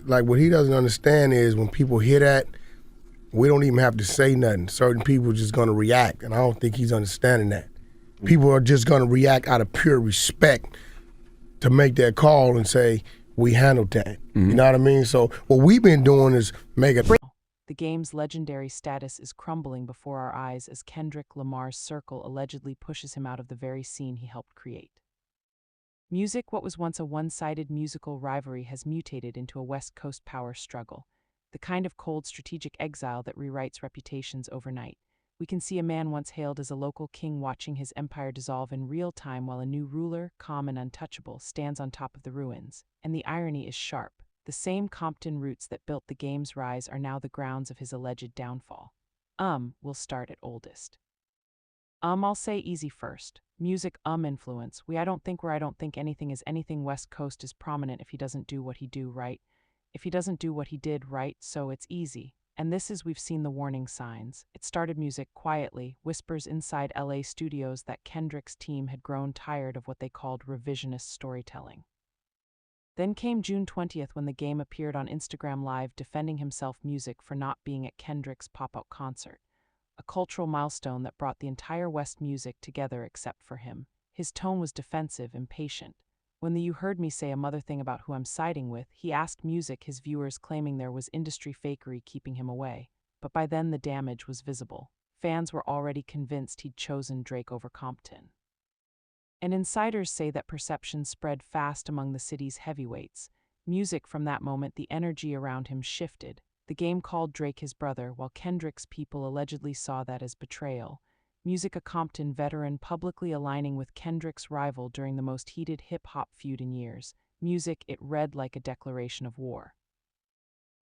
like what he doesn't understand is when people hear that, we don't even have to say nothing. Certain people are just gonna react, and I don't think he's understanding that. People are just gonna react out of pure respect to make that call and say, we handled that. You know what I mean? So what we've been doing is making. The game's legendary status is crumbling before our eyes as Kendrick Lamar's circle allegedly pushes him out of the very scene he helped create. Music, what was once a one-sided musical rivalry, has mutated into a West Coast power struggle, the kind of cold strategic exile that rewrites reputations overnight. We can see a man once hailed as a local king watching his empire dissolve in real time while a new ruler, calm and untouchable, stands on top of the ruins. And the irony is sharp. The same Compton roots that built the game's rise are now the grounds of his alleged downfall. We'll start at oldest. I'll say easy first. Music, influence. I don't think anything is anything. West Coast is prominent if he doesn't do what he do right. If he doesn't do what he did right, so it's easy. And this is, we've seen the warning signs. It started music quietly, whispers inside LA studios that Kendrick's team had grown tired of what they called revisionist storytelling. Then came June 20th when the game appeared on Instagram Live defending himself, music, for not being at Kendrick's pop-up concert. A cultural milestone that brought the entire West music together except for him. His tone was defensive, impatient. When the "you heard me say a mother thing about who I'm siding with," he asked music, his viewers claiming there was industry fakery keeping him away. But by then the damage was visible. Fans were already convinced he'd chosen Drake over Compton. And insiders say that perception spread fast among the city's heavyweights. Music, from that moment, the energy around him shifted. The game called Drake his brother, while Kendrick's people allegedly saw that as betrayal. Music, a Compton veteran, publicly aligning with Kendrick's rival during the most heated hip-hop feud in years. Music, it read like a declaration of war.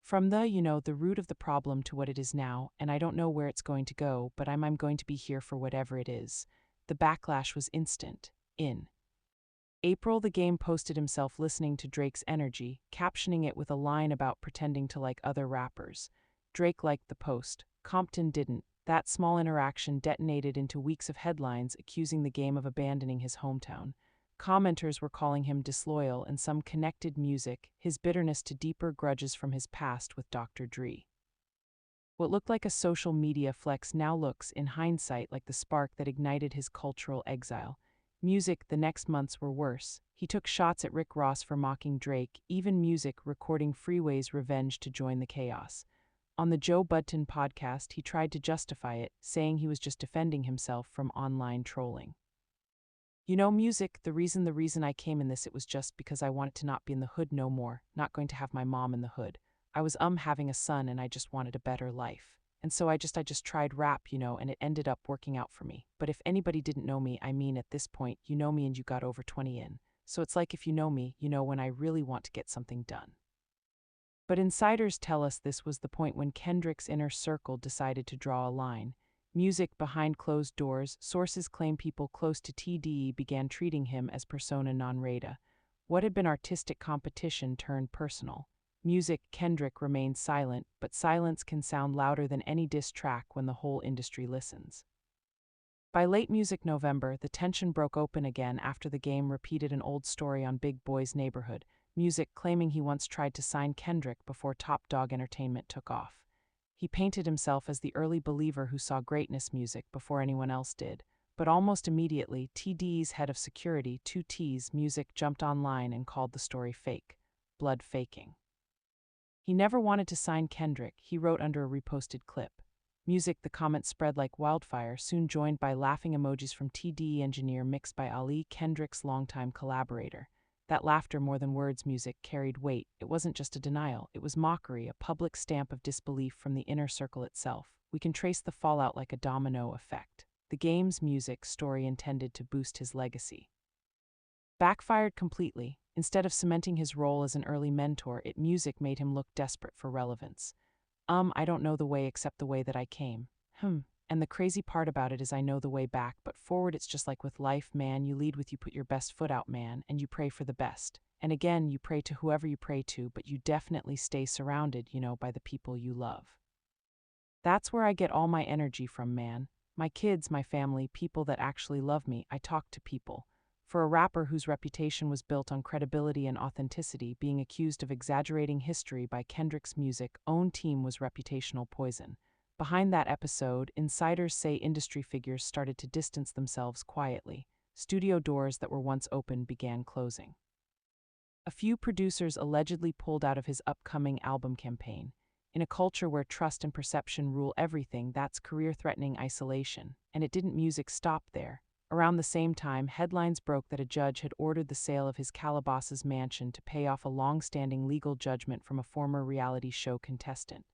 From the root of the problem to what it is now, and I don't know where it's going to go, but I'm going to be here for whatever it is. The backlash was instant. In April, the game posted himself listening to Drake's energy, captioning it with a line about pretending to like other rappers. Drake liked the post. Compton didn't. That small interaction detonated into weeks of headlines accusing the game of abandoning his hometown. Commenters were calling him disloyal, and some connected music, his bitterness to deeper grudges from his past with Dr. Dre. What looked like a social media flex now looks, in hindsight, like the spark that ignited his cultural exile. Music, the next months were worse. He took shots at Rick Ross for mocking Drake, even Music recording Freeway's revenge to join the chaos. On the Joe Budden podcast, he tried to justify it, saying he was just defending himself from online trolling. Music, the reason I came in this, it was just because I wanted to not be in the hood no more, not going to have my mom in the hood. I was having a son and I just wanted a better life. And so I just tried rap, and it ended up working out for me. But if anybody didn't know me, at this point, you know me and you got over 20 in. So it's like if you know me, you know when I really want to get something done. But insiders tell us this was the point when Kendrick's inner circle decided to draw a line. Music, behind closed doors, sources claim people close to TDE began treating him as persona non grata. What had been artistic competition turned personal. Music, Kendrick remained silent, but silence can sound louder than any diss track when the whole industry listens. By late Music November, the tension broke open again after the game repeated an old story on Big Boy's neighborhood. Music claiming he once tried to sign Kendrick before Top Dog Entertainment took off. He painted himself as the early believer who saw greatness. Music before anyone else did. But almost immediately, TDE's head of security, 2T's Music, jumped online and called the story fake. Blood faking. He never wanted to sign Kendrick, he wrote under a reposted clip. Music, the comments spread like wildfire, soon joined by laughing emojis from TDE engineer mixed by Ali, Kendrick's longtime collaborator. That laughter, more than words, Music, carried weight. It wasn't just a denial, it was mockery, a public stamp of disbelief from the inner circle itself. We can trace the fallout like a domino effect. The game's Music story intended to boost his legacy backfired completely. Instead of cementing his role as an early mentor, Music made him look desperate for relevance. I don't know the way except the way that I came. And the crazy part about it is I know the way back, but forward it's just like with life, man. You lead with you put your best foot out, man, and you pray for the best. And again, you pray to whoever you pray to, but you definitely stay surrounded, by the people you love. That's where I get all my energy from, man. My kids, my family, people that actually love me. I talk to people. For a rapper whose reputation was built on credibility and authenticity, being accused of exaggerating history by Kendrick's music own team was reputational poison. Behind that episode, insiders say industry figures started to distance themselves quietly. Studio doors that were once open began closing. A few producers allegedly pulled out of his upcoming album campaign. In a culture where trust and perception rule everything, that's career-threatening isolation. And it didn't music stop there. Around the same time, headlines broke that a judge had ordered the sale of his Calabasas mansion to pay off a long-standing legal judgment from a former reality show contestant.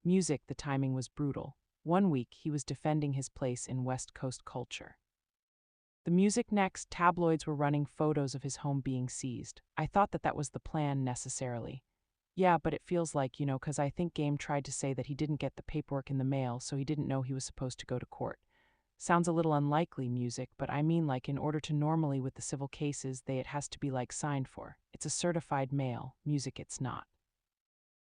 Music, the timing was brutal. One week, he was defending his place in West Coast culture. The music next, tabloids were running photos of his home being seized. I thought that was the plan necessarily. Yeah, but it feels like, 'cause I think Game tried to say that he didn't get the paperwork in the mail, so he didn't know he was supposed to go to court. Sounds a little unlikely, music, but I mean like in order to normally with the civil cases, it has to be like signed for. It's a certified mail, music it's not.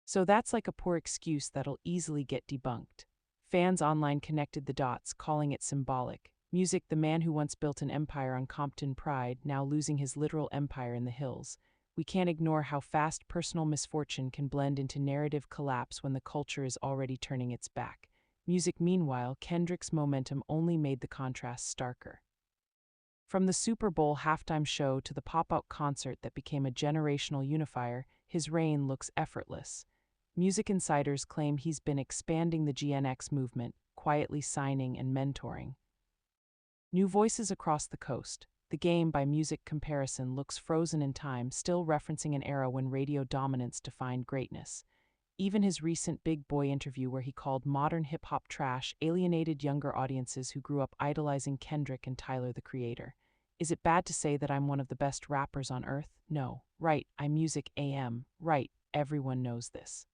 So that's like a poor excuse that'll easily get debunked. Fans online connected the dots, calling it symbolic. Music, the man who once built an empire on Compton pride, now losing his literal empire in the hills. We can't ignore how fast personal misfortune can blend into narrative collapse when the culture is already turning its back. Music, meanwhile, Kendrick's momentum only made the contrast starker. From the Super Bowl halftime show to the pop-out concert that became a generational unifier, his reign looks effortless. Music insiders claim he's been expanding the GNX movement, quietly signing and mentoring new voices across the coast. The Game, by music comparison, looks frozen in time, still referencing an era when radio dominance defined greatness. Even his recent Big Boy interview, where he called modern hip-hop trash, alienated younger audiences who grew up idolizing Kendrick and Tyler, the Creator. Is it bad to say that I'm one of the best rappers on earth? No. Right, I'm Music AM. Right, everyone knows this.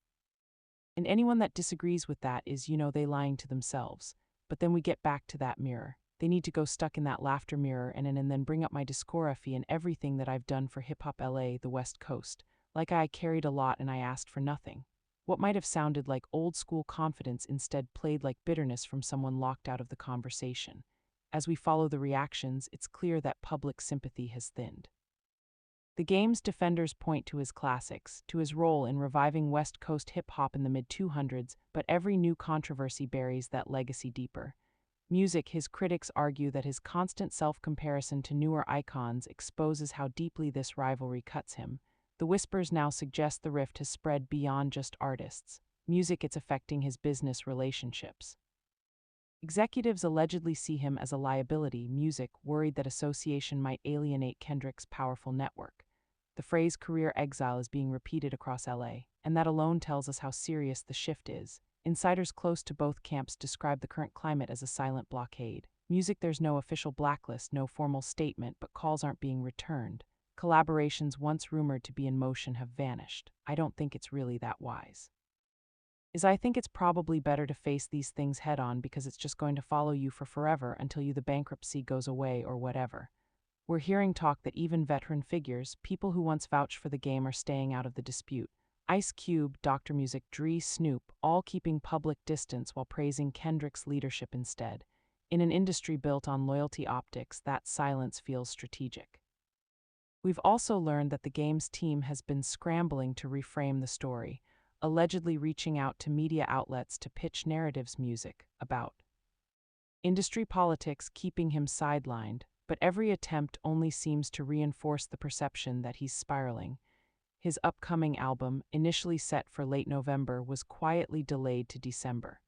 And anyone that disagrees with that is, they lying to themselves. But then we get back to that mirror. They need to go stuck in that laughter mirror and then bring up my discography and everything that I've done for hip-hop LA, the West Coast. Like I carried a lot and I asked for nothing. What might have sounded like old-school confidence instead played like bitterness from someone locked out of the conversation. As we follow the reactions, it's clear that public sympathy has thinned. The Game's defenders point to his classics, to his role in reviving West Coast hip-hop in the mid-200s, but every new controversy buries that legacy deeper. Music, his critics argue that his constant self-comparison to newer icons exposes how deeply this rivalry cuts him. The whispers now suggest the rift has spread beyond just artists. Music, it's affecting his business relationships. Executives allegedly see him as a liability. Music, worried that association might alienate Kendrick's powerful network. The phrase career exile is being repeated across LA, and that alone tells us how serious the shift is. Insiders close to both camps describe the current climate as a silent blockade. Music, there's no official blacklist, no formal statement, but calls aren't being returned. Collaborations once rumored to be in motion have vanished. I don't think it's really that wise. I think it's probably better to face these things head on because it's just going to follow you for forever until the bankruptcy goes away or whatever. We're hearing talk that even veteran figures, people who once vouched for the Game, are staying out of the dispute. Ice Cube, Dr. Music, Dre, Snoop, all keeping public distance while praising Kendrick's leadership instead. In an industry built on loyalty optics, that silence feels strategic. We've also learned that the Game's team has been scrambling to reframe the story, allegedly reaching out to media outlets to pitch narratives music about industry politics, keeping him sidelined, but every attempt only seems to reinforce the perception that he's spiraling. His upcoming album, initially set for late November, was quietly delayed to December.